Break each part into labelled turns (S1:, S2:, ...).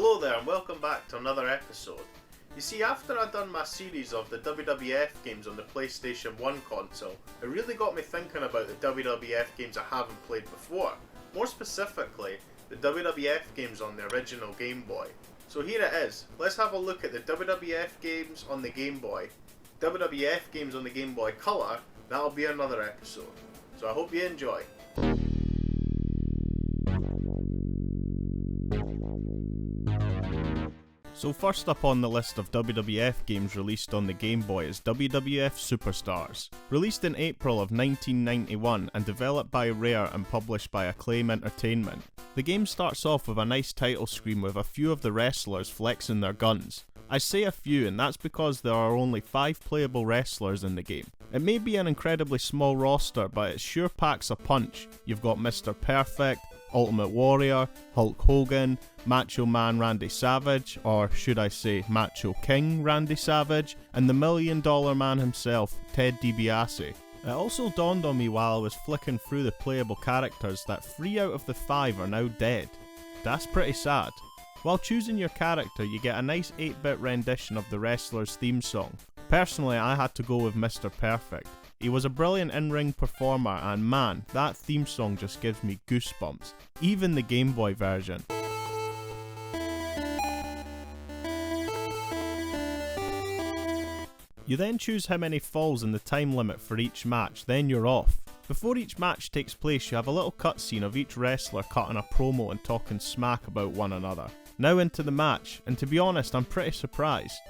S1: Hello there and welcome back to another episode. You see, after I'd done my series of the WWF games on the PlayStation 1 console, it really got me thinking about the WWF games I haven't played before. More specifically, the WWF games on the original Game Boy. So here it is. Let's have a look at the WWF games on the Game Boy. WWF games on the Game Boy Color, that'll be another episode. So I hope you enjoy. So first up on the list of WWF games released on the Game Boy is WWF Superstars. Released in April of 1991 and developed by Rare and published by Acclaim Entertainment. The game starts off with a nice title screen with a few of the wrestlers flexing their guns. I say a few, and that's because there are only 5 playable wrestlers in the game. It may be an incredibly small roster, but it sure packs a punch. You've got Mr. Perfect, Ultimate Warrior, Hulk Hogan, Macho Man Randy Savage, or should I say Macho King Randy Savage, and the $1 Million Man himself, Ted DiBiase. It also dawned on me while I was flicking through the playable characters that 3 out of the 5 are now dead. That's pretty sad. While choosing your character, you get a nice 8-bit rendition of the wrestler's theme song. Personally, I had to go with Mr. Perfect. He was a brilliant in-ring performer, and man, that theme song just gives me goosebumps. Even the Game Boy version. You then choose how many falls and the time limit for each match, then you're off. Before each match takes place, you have a little cutscene of each wrestler cutting a promo and talking smack about one another. Now into the match, and to be honest, I'm pretty surprised.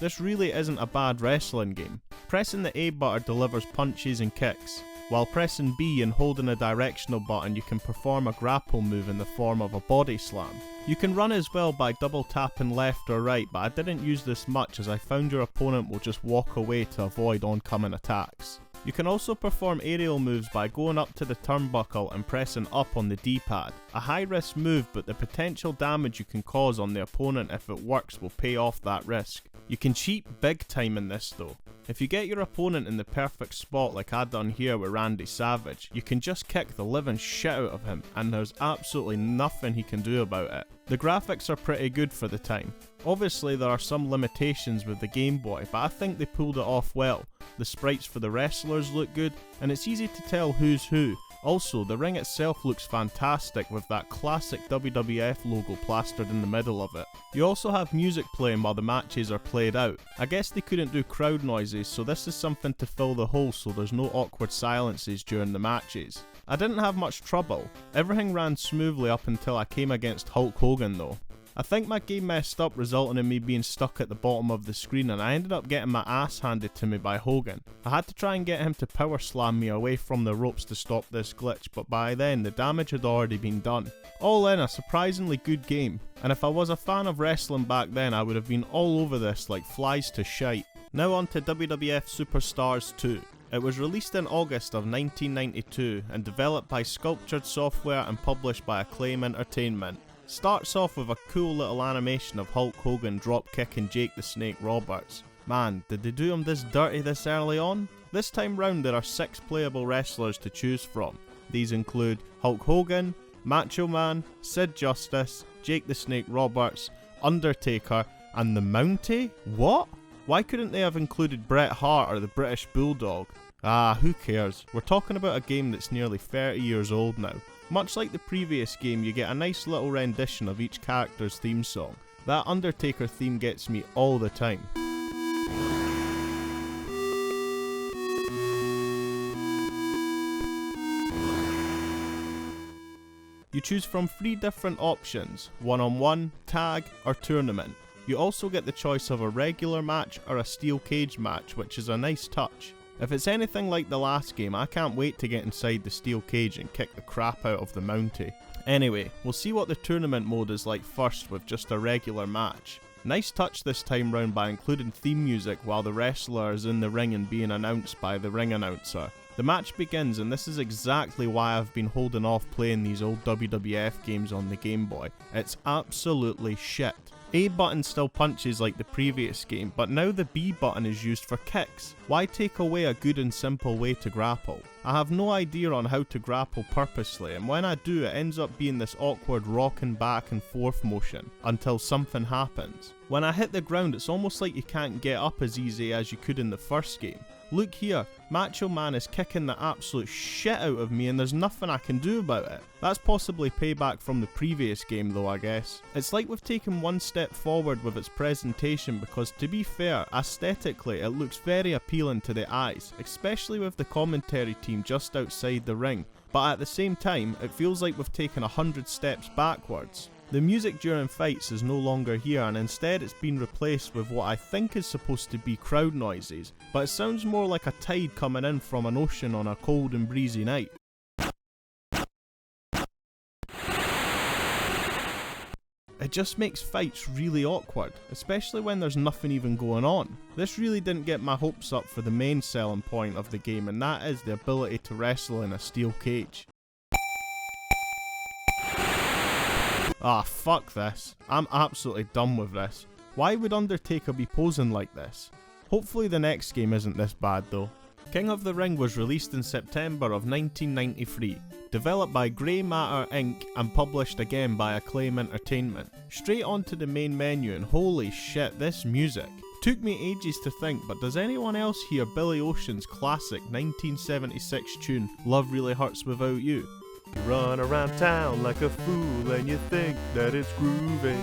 S1: This really isn't a bad wrestling game. Pressing the A button delivers punches and kicks, while pressing B and holding a directional button you can perform a grapple move in the form of a body slam. You can run as well by double tapping left or right, but I didn't use this much as I found your opponent will just walk away to avoid oncoming attacks. You can also perform aerial moves by going up to the turnbuckle and pressing up on the D-pad. A high risk move, but the potential damage you can cause on the opponent if it works will pay off that risk. You can cheat big time in this though. If you get your opponent in the perfect spot like I done here with Randy Savage, you can just kick the living shit out of him and there's absolutely nothing he can do about it. The graphics are pretty good for the time. Obviously there are some limitations with the Game Boy, but I think they pulled it off well. The sprites for the wrestlers look good, and it's easy to tell who's who. Also, the ring itself looks fantastic with that classic WWF logo plastered in the middle of it. You also have music playing while the matches are played out. I guess they couldn't do crowd noises, so this is something to fill the hole so there's no awkward silences during the matches. I didn't have much trouble. Everything ran smoothly up until I came against Hulk Hogan though. I think my game messed up, resulting in me being stuck at the bottom of the screen, and I ended up getting my ass handed to me by Hogan. I had to try and get him to power slam me away from the ropes to stop this glitch, but by then the damage had already been done. All in, a surprisingly good game, and if I was a fan of wrestling back then I would have been all over this like flies to shite. Now on to WWF Superstars 2. It was released in August of 1992 and developed by Sculptured Software and published by Acclaim Entertainment. Starts off with a cool little animation of Hulk Hogan drop kicking Jake the Snake Roberts. Man, did they do him this dirty this early on? This time round there are 6 playable wrestlers to choose from. These include Hulk Hogan, Macho Man, Sid Justice, Jake the Snake Roberts, Undertaker, and the Mountie? What? Why couldn't they have included Bret Hart or the British Bulldog? Ah, who cares? We're talking about a game that's nearly 30 years old now. Much like the previous game, you get a nice little rendition of each character's theme song. That Undertaker theme gets me all the time. You choose from 3 different options: one-on-one, tag, or tournament. You also get the choice of a regular match or a steel cage match, which is a nice touch. If it's anything like the last game, I can't wait to get inside the steel cage and kick the crap out of the Mountie. Anyway, we'll see what the tournament mode is like first with just a regular match. Nice touch this time round by including theme music while the wrestler is in the ring and being announced by the ring announcer. The match begins, and this is exactly why I've been holding off playing these old WWF games on the Game Boy. It's absolutely shit. A button still punches like the previous game, but now the B button is used for kicks. Why take away a good and simple way to grapple? I have no idea on how to grapple purposely, and when I do, it ends up being this awkward rocking back and forth motion until something happens. When I hit the ground, it's almost like you can't get up as easy as you could in the first game. Look here, Macho Man is kicking the absolute shit out of me and there's nothing I can do about it. That's possibly payback from the previous game though, I guess. It's like we've taken one step forward with its presentation because, to be fair, aesthetically it looks very appealing to the eyes, especially with the commentary team just outside the ring, but at the same time it feels like we've taken 100 steps backwards. The music during fights is no longer here, and instead it's been replaced with what I think is supposed to be crowd noises, but it sounds more like a tide coming in from an ocean on a cold and breezy night. It just makes fights really awkward, especially when there's nothing even going on. This really didn't get my hopes up for the main selling point of the game, and that is the ability to wrestle in a steel cage. Ah, fuck this. I'm absolutely done with this. Why would Undertaker be posing like this? Hopefully the next game isn't this bad though. King of the Ring was released in September of 1993, developed by Grey Matter Inc. and published again by Acclaim Entertainment. Straight onto the main menu, and holy shit, this music. Took me ages to think, but does anyone else hear Billy Ocean's classic 1976 tune, Love Really Hurts Without You? You run around town like a fool and you think that it's groovy.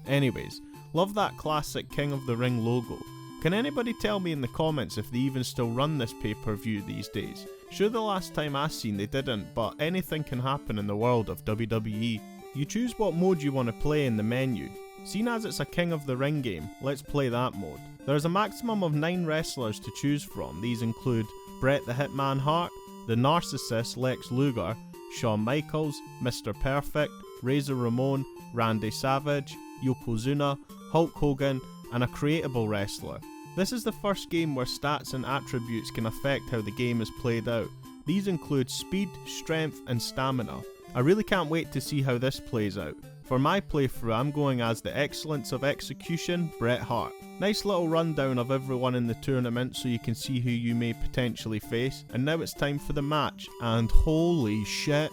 S1: Anyways, love that classic King of the Ring logo. Can anybody tell me in the comments if they even still run this pay-per-view these days? Sure, the last time I seen they didn't, but anything can happen in the world of WWE. You choose what mode you want to play in the menu. Seeing as it's a King of the Ring game, let's play that mode. There's a maximum of 9 wrestlers to choose from. These include Bret the Hitman Hart, the Narcissist Lex Luger, Shawn Michaels, Mr. Perfect, Razor Ramon, Randy Savage, Yokozuna, Hulk Hogan, and a creatable wrestler. This is the first game where stats and attributes can affect how the game is played out. These include speed, strength, and stamina. I really can't wait to see how this plays out. For my playthrough, I'm going as the Excellence of Execution, Bret Hart. Nice little rundown of everyone in the tournament so you can see who you may potentially face. And now it's time for the match, and holy shit.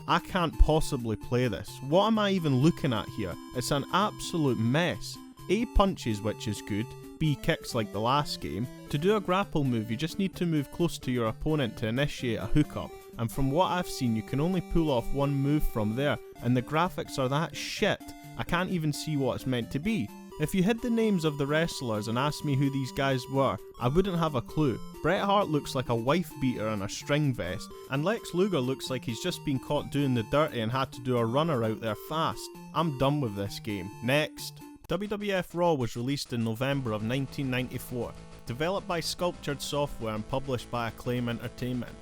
S1: I can't possibly play this. What am I even looking at here? It's an absolute mess. A punches, which is good. B kicks like the last game. To do a grapple move, you just need to move close to your opponent to initiate a hookup, and from what I've seen, you can only pull off one move from there, and the graphics are that shit, I can't even see what it's meant to be. If you hid the names of the wrestlers and asked me who these guys were, I wouldn't have a clue. Bret Hart looks like a wife beater in a string vest, and Lex Luger looks like he's just been caught doing the dirty and had to do a runner out there fast. I'm done with this game. Next. WWF Raw was released in November of 1994, developed by Sculptured Software and published by Acclaim Entertainment.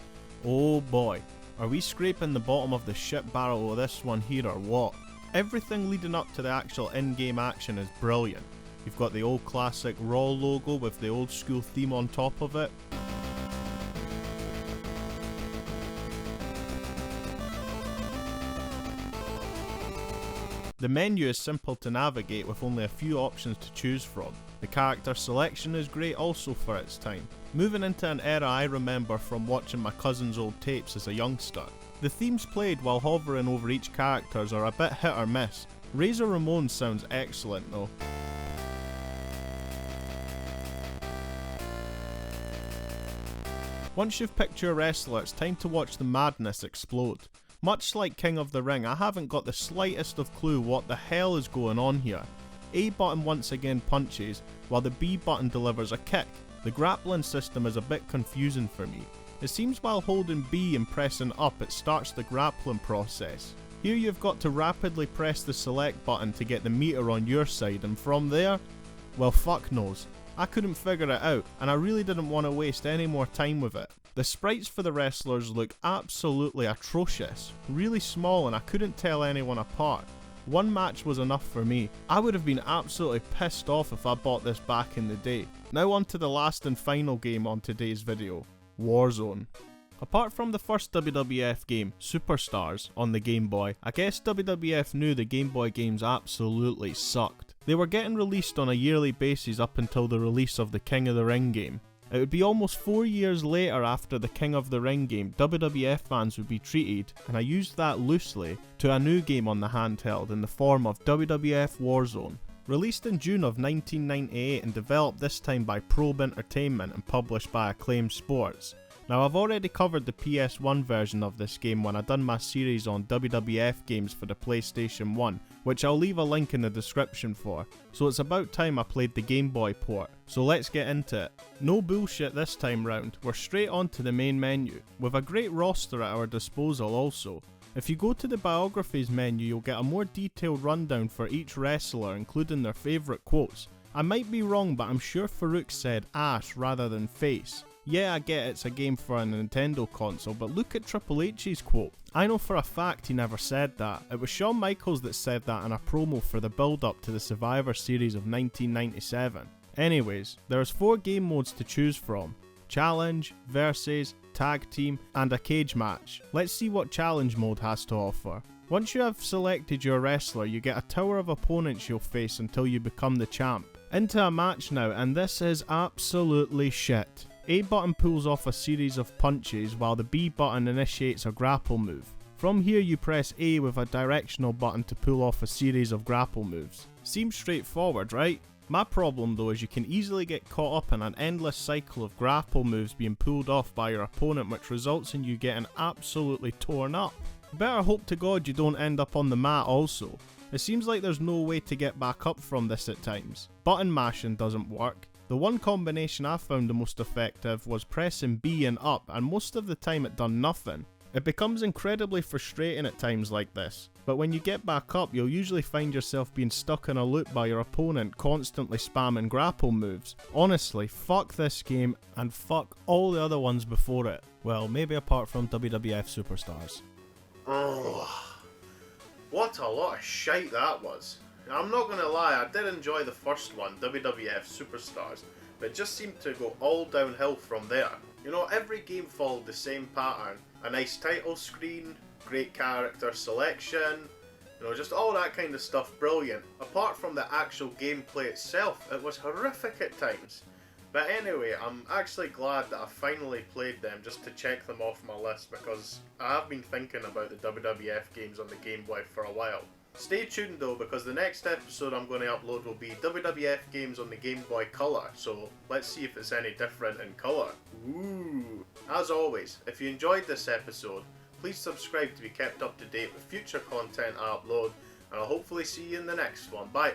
S1: Oh boy, are we scraping the bottom of the shit barrel of this one here or what? Everything leading up to the actual in-game action is brilliant. You've got the old classic Raw logo with the old school theme on top of it. The menu is simple to navigate with only a few options to choose from. The character selection is great also for its time, moving into an era I remember from watching my cousin's old tapes as a youngster. The themes played while hovering over each characters are a bit hit or miss. Razor Ramon sounds excellent though. Once you've picked your wrestler, it's time to watch the madness explode. Much like King of the Ring, I haven't got the slightest of clue what the hell is going on here. A button once again punches, while the B button delivers a kick. The grappling system is a bit confusing for me. It seems while holding B and pressing up it starts the grappling process. Here you've got to rapidly press the select button to get the meter on your side, and from there, well, fuck knows. I couldn't figure it out, and I really didn't want to waste any more time with it. The sprites for the wrestlers look absolutely atrocious, really small, and I couldn't tell anyone apart. One match was enough for me. I would have been absolutely pissed off if I bought this back in the day. Now on to the last and final game on today's video, War Zone. Apart from the first WWF game, Superstars, on the Game Boy, I guess WWF knew the Game Boy games absolutely sucked. They were getting released on a yearly basis up until the release of the King of the Ring game. It would be almost 4 years later after the King of the Ring game WWF fans would be treated, and I used that loosely, to a new game on the handheld in the form of WWF War Zone. Released in June of 1998 and developed this time by Probe Entertainment and published by Acclaim Sports. Now I've already covered the PS1 version of this game when I done my series on WWF games for the PlayStation 1, which I'll leave a link in the description for, so it's about time I played the Game Boy port, so let's get into it. No bullshit this time round, we're straight on to the main menu, with a great roster at our disposal also. If you go to the biographies menu you'll get a more detailed rundown for each wrestler including their favourite quotes. I might be wrong but I'm sure Farouk said ass rather than face. Yeah, I get it's a game for a Nintendo console, but look at Triple H's quote. I know for a fact he never said that. It was Shawn Michaels that said that in a promo for the build-up to the Survivor Series of 1997. Anyways, there's 4 game modes to choose from. Challenge, Versus, Tag Team, and a cage match. Let's see what Challenge mode has to offer. Once you have selected your wrestler, you get a tower of opponents you'll face until you become the champ. Into a match now, and this is absolutely shit. A button pulls off a series of punches while the B button initiates a grapple move. From here you press A with a directional button to pull off a series of grapple moves. Seems straightforward, right? My problem though is you can easily get caught up in an endless cycle of grapple moves being pulled off by your opponent, which results in you getting absolutely torn up. Better hope to God you don't end up on the mat also. It seems like there's no way to get back up from this at times. Button mashing doesn't work. The one combination I found the most effective was pressing B and up, and most of the time it done nothing. It becomes incredibly frustrating at times like this, but when you get back up you'll usually find yourself being stuck in a loop by your opponent constantly spamming grapple moves. Honestly, fuck this game and fuck all the other ones before it. Well, maybe apart from WWF Superstars.
S2: Oh, what a lot of shite that was. I'm not gonna lie, I did enjoy the first one, WWF Superstars, but it just seemed to go all downhill from there. You know, every game followed the same pattern. A nice title screen, great character selection, you know, just all that kind of stuff, brilliant. Apart from the actual gameplay itself, it was horrific at times. But anyway, I'm actually glad that I finally played them just to check them off my list, because I have been thinking about the WWF games on the Game Boy for a while. Stay tuned though, because the next episode I'm going to upload will be WWF games on the Game Boy Color, so let's see if it's any different in colour. Ooh! As always, if you enjoyed this episode, please subscribe to be kept up to date with future content I upload, and I'll hopefully see you in the next one. Bye!